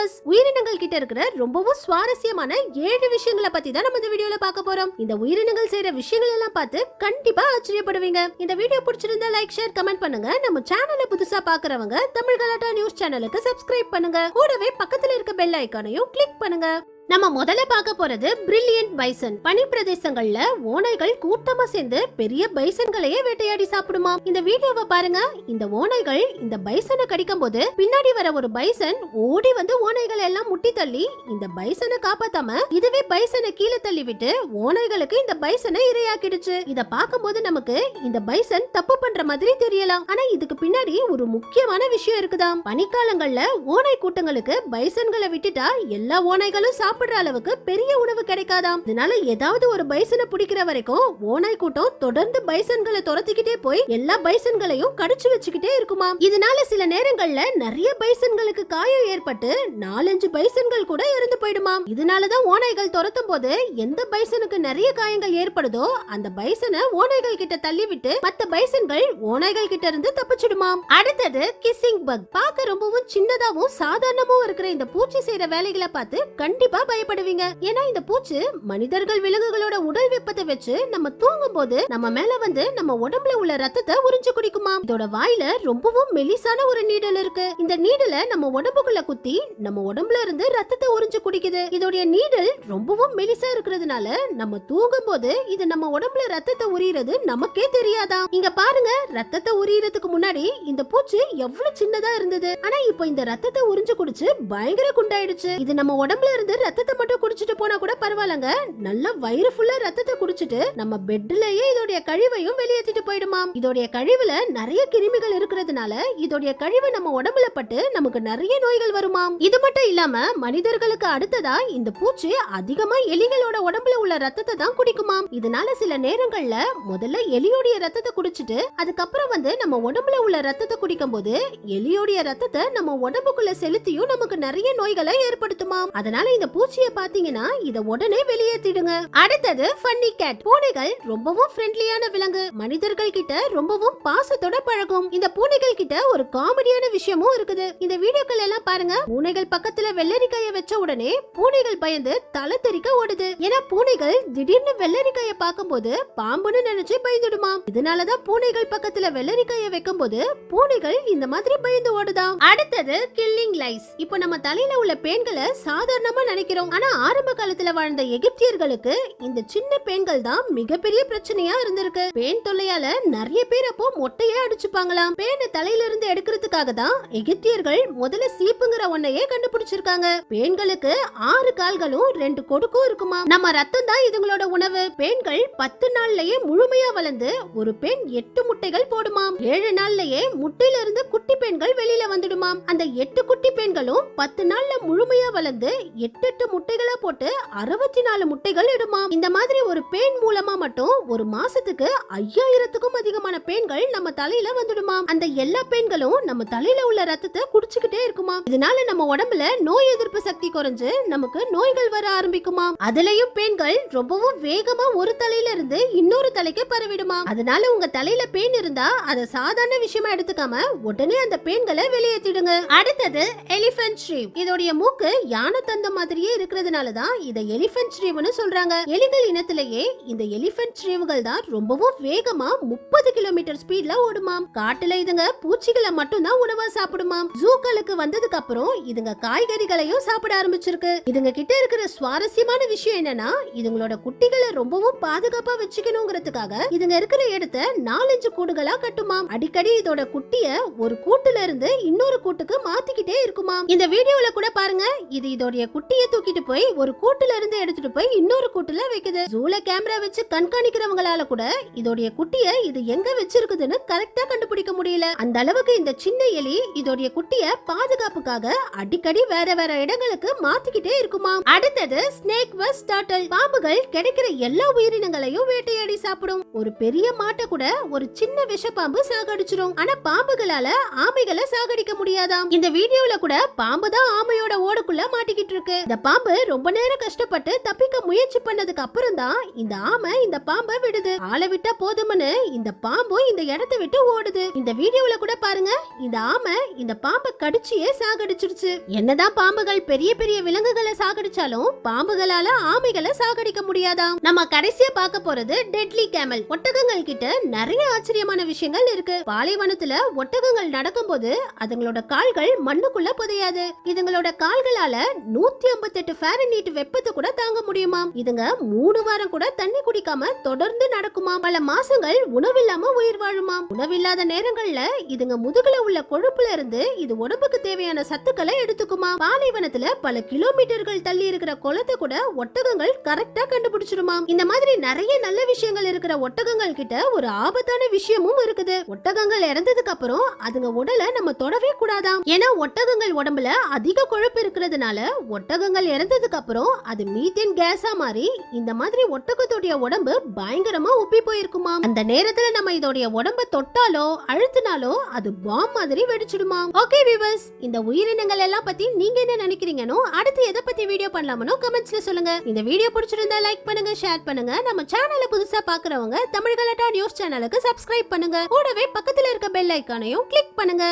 Viewers, உயிரினங்கள் கிட்ட இருக்கிற ரொம்பவும் சுவாரஸ்யமான 7 விஷயங்களை பத்தி தான் நம்ம இந்த வீடியோல பார்க்க போறோம். இந்த உயிரினங்கள் செய்யற விஷயங்கள் எல்லாம் பார்த்து கண்டிப்பா ஆச்சரியப்படுவீங்க. இந்த வீடியோ பிடிச்சிருந்தா லைக், ஷேர், கமெண்ட் பண்ணுங்க. நம்ம சேனலை புதுசா பாக்குறவங்க தமிழ் கலாட்டா நியூஸ் சேனலுக்கு சப்ஸ்கிரைப் பண்ணுங்க. கூடவே பக்கத்துல இருக்க பெல் ஐகானையும் கிளிக் பண்ணுங்க. நம்ம முதல்ல பார்க்க போறது பிரில்லியன்ட் பைசன். பனி பிரதேசங்கள்ல ஓநாய்கள் கூட்டமா சேர்ந்து பெரிய பைசன்களையே வேட்டையாடி சாப்பிடுமா. இந்த வீடியோவை பாருங்க. இந்த ஓநாய்கள் இந்த பைசனை கடிக்கும் போது பின்னாடி வர ஒரு பைசன் ஓடி வந்து ஓநாய்களை எல்லாம் முட்டி தள்ளி இந்த பைசனை காப்பாத்தாம இதுவே பைசனை கீழே தள்ளி விட்டு ஓநாய்களுக்கு இந்த பைசனை இரையாக்கிடுச்சு. இத பார்க்கும்போது நமக்கு இந்த பைசன் தப்பு பண்ற மாதிரி தெரியலாம். ஆனா இதுக்கு பின்னாடி ஒரு முக்கியமான விஷயம் இருக்குதாம். பனிக்காலங்கள்ல ஓநாய் கூட்டங்களுக்கு பைசன்களை விட்டுட்டா எல்லா ஓநாய்களும் சாப்பிடுற அளவுக்கு பெரிய உணவு கிடைக்காதாம். இதனால ஏதாவது ஒரு பைசனை பிடிக்கிற வரைக்கும் ஓநாய் கூட்டம் தொடர்ந்து பைசன்களை துரத்திக்கிட்டே போய் எல்லா பைசன்களையும் கடிச்சு வச்சுக்கிட்டே இருக்குமா. இதனால சில நேரங்கள்ல நிறைய பைசன்களுக்கு காயம் ஏற்பட்டு 4-5 பைசன்கள் கூட இறந்து போயிடுமா. இதனாலதான் ஓநாய்கள் துரத்தும் போது எந்த பைசனுக்கு நிறைய காயங்கள் ஏற்படுதோ அந்த பைசனை ஓநாய்கள் கிட்ட தள்ளி விட்டு மத்த பைசன்கள் ஓநாய்கள் கிட்ட இருந்து தப்பிச்சிடுமா. அடுத்தது கிஸ்ஸிங் பக். பார்க்க ரொம்பவும் சின்னதாவும் சாதாரணமும் இருக்கிற இந்த பூச்சி செய்யற வேலைகளை பார்த்து கண்டிப்பா பயப்படுவீங்க. ஏன்னா இந்த பூச்சி மனிதர்கள் விலங்குகளோட உடல் வெப்பத்தை வச்சு நம்ம தூங்கும் போது நம்ம மேல வந்து நம்ம உடம்புல உள்ள ரத்தத்தை உறிஞ்சு குடிக்குமா. இதோட வாயில ரொம்பவும் மெலிசான ஒரு நீடல் இருக்கு. இந்த நீடல நம்ம உடம்புக்குள்ள குத்தி நம்ம உடம்புல இருந்து ரத்தத்தை உறிஞ்சு குடிக்குது. இதோட நீடல் ரொம்பவும் மெலிசா இருக்கிறதுனால நம்ம தூங்கும் போது இது நம்ம உடம்புல ரத்தத்தை உரியறது நமக்கே தெரியாதாம். இங்க பாருங்க, ரத்தத்தை உரியறதுக்கு முன்னாடி இந்த பூச்சி எவ்வளவு சின்னதா இருந்தது. ஆனா இப்போ இந்த ரத்தத்தை உறிஞ்சு குடிச்சு பயங்கர குண்டாயிடுச்சு. இது நம்ம உடம்புல இருந்து ரத்தத்தை மட்டும் குடிச்சிட்டு போனா கூட பரவாயில்லங்க. நல்ல வயிறு ஃபுல்லா ரத்தத்தை குடிச்சிட்டு நம்ம பெட்லயே இதோட கழிவையும் வெளியேற்றிட்டு போயிடுமா. இதோட கழிவுல நிறைய கிருமிகள் இருக்கிறதுனால இதோட கழிவு நம்ம உடம்புல பட்டு நமக்கு நிறைய நோய்கள் வருமா. இது மட்டும் இல்லாம மனிதர்களுக்கு அடுத்ததா இந்த பூச்சி அதிகமா எலிகளோட உடம்புல உள்ள ரத்தத்தை தான் குடிக்குமா. இதனால சில நேரங்கள்ல முதல்ல எலியோடைய ரத்தத்தை குடிச்சிட்டு அதுக்கப்புறம் வந்து நம்ம உடம்புல உள்ள ரத்தத்தை குடிக்கும் போது எலியோடைய ரத்தத்தை நம்ம உடம்புக்குள்ள செலுத்தியும் நமக்கு நிறைய நோய்களை ஏற்படுத்துமா. அதனால இந்த பூச்சியை பாத்தீங்கன்னா இத உடனே வெளியேற்றிடுங்க. அடுத்தது ஃபன்னி கேட். பூனைகள் ரொம்பவும் ஃப்ரெண்ட்லியான விலங்கு. மனிதர்கள் கிட்ட ரொம்பவும் பாசத்தோட பழகும். இந்த பூனைகள் கிட்ட ஒரு காமெடியான விஷயமும் இருக்குது. இந்த வீடியோக்கள் எல்லாம் பாருங்க. பூனைகள் பக்கத்துல வெள்ளரிக்காய வச்ச உடனே பூனைகள் பயந்து தலை தெறிக்க ஓடுது. ஏன்னா பூனைகள் திடீர்னு வெள்ளரிக்காய பார்க்கும்போது பாம்புன்னு நினைச்சு பயந்துடுமா. இதனாலதான் பூனைகள் பக்கத்துல வெள்ளரிக்காய வைக்கும் போது பூனைகள் இந்த மாதிரி பயந்து ஓடுதாம். அடுத்தது கில்லிங் லைஸ். இப்போ நம்ம தலையில உள்ள பேன்களை சாதாரணமா நினைக்கிறோம். ஆனா ஆரம்ப காலத்துல வாழ்ந்த எகிப்தியர்களுக்கு இந்த சின்ன பேன்கள் தான் மிகப்பெரிய பிரச்சனையா இருந்திருக்கு. பேன் தொல்லையால நிறைய பேர் அப்போ மொட்டையே அடிச்சுப்பாங்களாம். பேனை தலையில இருந்து எடுக்கிறதுக்காக தான் எகிப்தியர்கள் முதல்ல சீப்புங்கிற ஒன்னையே கண்டுபிடிச்சிருக்காங்க. பேன்களுக்கு 6 கால்களும் 2 கொடுக்கும் இருக்குமா. நம்ம ரத்தம் தான் இதுங்களோட உணவு. பேன்கள் 10 நாள்லயே முழுமையா வளர்ந்து ஒரு பேன் 8 முட்டைகள் போடுமாம். 7 நாள்லயே முட்டையில இருந்து குட்டி பேன்கள் வெளியில வந்துடுமாம். அந்த 8 குட்டி பேன்களும் 10 நாள்ல முழுமையா வளர்ந்து 8 முட்டைகளா போட்டு 64 முட்டைகள் இடுமாம். இந்த மாதிரி ஒரு பேன் மூலமா மட்டும் ஒரு மாசத்துக்கு 5000க்கும் அதிகமான பேன்கள் நம்ம தலையில வந்துடுமாம். அந்த எல்லா பேன்களும் நம்ம தலையில உள்ள ரத்தத்தை குடிச்சுக்கிட்டே இருக்குமாம். இதனால நம்ம உடம்புல நோய் எதிர்ப்பு சக்தி குறைஞ்சு நமக்கு நோய்கள் வர ஆரம்பிக்குமாம். அதுலயும் பேன்கள் ரொம்பவும் வேகமா ஒரு தலையில இருந்து இன்னொரு தலைக்கு பரவிடுமாம். அதனால உங்க தலையில பேன் இருந்தா அதை சாதாரண விஷயமா எடுத்துக்காம உடனே அந்த பேன்களை வெளியேற்றிடுங்க. அடுத்தது எலிபென்ட் ஷ்ரீவ். இதோடைய மூக்கு யானை தந்த மாதிரியே இருக்கிறதுனாலதான் இதை எலிபென்ட் ஷ்ரீவ்னு சொல்றாங்க. எலிகள் இனத்திலேயே இந்த எலிபென்ட் ஷ்ரீவ்கள் தான் ரொம்பவும் வேகமா 30 கிலோமீட்டர் ஸ்பீட்ல ஓடுமாம். காட்டுல இதுங்க பூச்சிகளை மட்டும் தான் உணவா சாப்பிடுமாம். ஜூக்களுக்கு வந்ததுக்கு அப்புறம் இதுங்க காய்கறிகளையும் சாப்பிட ஆரம்பிச்சிருக்கு. இதுங்க கிட்ட இருக்கிற சுவாரஸ்யமான விஷயம் என்னன்னா இதுங்களோட குட்டிகளை ரொம்பவும் பாதுகாப்பா வச்சுக்கணுங்கிறதுக்காக இதுங்க இருக்கிற இடத்த 4-5 கூடுகளா கட்டுமாம். அடிக்கடி இதோட குட்டிய ஒரு கூட்டுல இருந்து இன்னொரு கூட்டுக்கு மாத்திக்கிட்டே இருக்குமாம். இந்த வீடியோல கூட பாருங்க, இது இதோட குட்டியை தூக்கிட்டு போய் ஒரு கூட்டுல இருந்து எடுத்துட்டு போய் இன்னொரு கூட்டுல வைக்குது. ஜூல கேமரா வச்சு கண்காணிக்கிறவங்களால கூட இதோட குட்டிய இது எங்க வச்சிருக்குதுன்னு கரெக்டா கண்டுபிடிக்க முடியல. அந்த அளவுக்கு இந்த சின்ன எலி இதோட குட்டிய பாதுகாப்புக்காக அடிக்கடி வேற வேற இடங்களுக்கு மாத்திக்கிட்டே இருக்குமா. அடுத்தது ஸ்னேக் வஸ் டர்ட்டில். பாம்புகள் கிடைக்கிற எல்லா உயிரினங்களையும் வேட்டையாடி சாப்பிடும். ஒரு பெரிய மாட்டை கூட ஒரு சின்ன விஷ பாம்பு சாகடிச்சிரும். ஆனா பாம்புகளால ஆமைகளை சாகடிக்க முடியாதாம். இந்த வீடியோல கூட பாம்பு தான் ஆமையோட ஓடுக்குள்ள மாட்டிக்கிட்டு இருக்கு. இந்த பாம்பு ரொம்ப நேரம் கஷ்டப்பட்டு தப்பிக்க முயற்சி பண்ணதுக்கு அப்புறம் தான் இந்த ஆமை இந்த பாம்பை விடுது. ஆளை விட்டா போதும்னு இந்த பாம்பும் இந்த இடத்தை விட்டு ஓடுது. இந்த வீடியோல கூட பாருங்க, இந்த ஆமை இந்த பாம்பை கடிச்சியே சாகடிச்சிருச்சு. என்னதான் பாம்புகள் பெரிய பெரிய விலங்குகளை சாகடிச்சாலும் பாம்புகளால ஆமைகளை சாகடிக்க முடியாதாம். நம்ம கடைசியா பார்க்க போறது டெட்லி கேமல். ஒட்டகங்கள் கிட்ட நிறைய ஆச்சரியமான விஷயங்கள் இருக்கு. பாலைவனத்துல ஒட்டகங்கள் நடக்கும்போது அதுங்களோட கால்கள் மண்ணுக்குள்ள புதையாது. இதுங்களோட கால்களால 158 ஃபாரன்ஹீட் வெப்பத்தை கூட தாங்க முடியுமாம். இதுங்க 3 வாரம் கூட தண்ணி குடிக்காம தொடர்ந்து நடக்குமாம். பல மாசங்கள் உணவில்லாம உயிர் வாழுமாம். உணவில்லாத நேரங்கள்ல இதுங்க முதுகுல உள்ள கொழுப்புல இருந்து இது உடம்புக்கு தேவையான சத்துக்களை எடுத்துக்குமா. பாலைவனத்துல பல கிலோமீட்டர்கள் தள்ளி இருக்கிற குளத்தை கூட ஒட்டகங்கள் கரெக்டா கண்டுபிடிச்சிருமாம். இந்த மாதிரி நிறைய நல்ல விஷயங்கள் இருக்கிற ஒட்டகங்கள் கிட்ட ஒரு ஆபத்தான விஷயமும் இருக்குது. ஒட்டகங்கள் இறந்ததுக்கு அப்புறம் அதுங்க உடலை நம்ம தொடவே கூடாதாம். ஏன்னா ஒட்டகங்கள் உடம்புல அதிக கொழுப்பு இருக்கிறதுனால ஒட்டகங்கள் இறந்ததுக்கு அப்புறம் அது மீத்தேன் கேஸா மாறி இந்த மாதிரி ஒட்டகத்தோடைய உடம்பு பயங்கரமா உப்பி போயிருக்குமா. அந்த நேரத்துல நம்ம இதோடைய உடம்ப தொட்டாலோ அழுத்தினாலோ அது பாம் மாதிரி வெடிச்சிடுமா. ஓகே வியூவர்ஸ், இந்த உயிரினங்கள் எல்லாம் பத்தி நீங்க என்ன நினைக்கிறீங்கனோ, அடுத்து எதை பத்தி வீடியோ பண்ணலாமனோ கமெண்ட்ஸ்ல சொல்லுங்க. இந்த வீடியோ பிடிச்சிருந்தா லைக் பண்ணுங்க, ஷேர் பண்ணுங்க. நம்ம சேனலை புதுசா பாக்குறவங்க தமிழ் கலாட்டா நியூஸ் சேனலுக்கு சப்ஸ்கிரைப் பண்ணுங்க. கூடவே பக்கத்துல இருக்க பெல் ஐகானையும் கிளிக் பண்ணுங்க.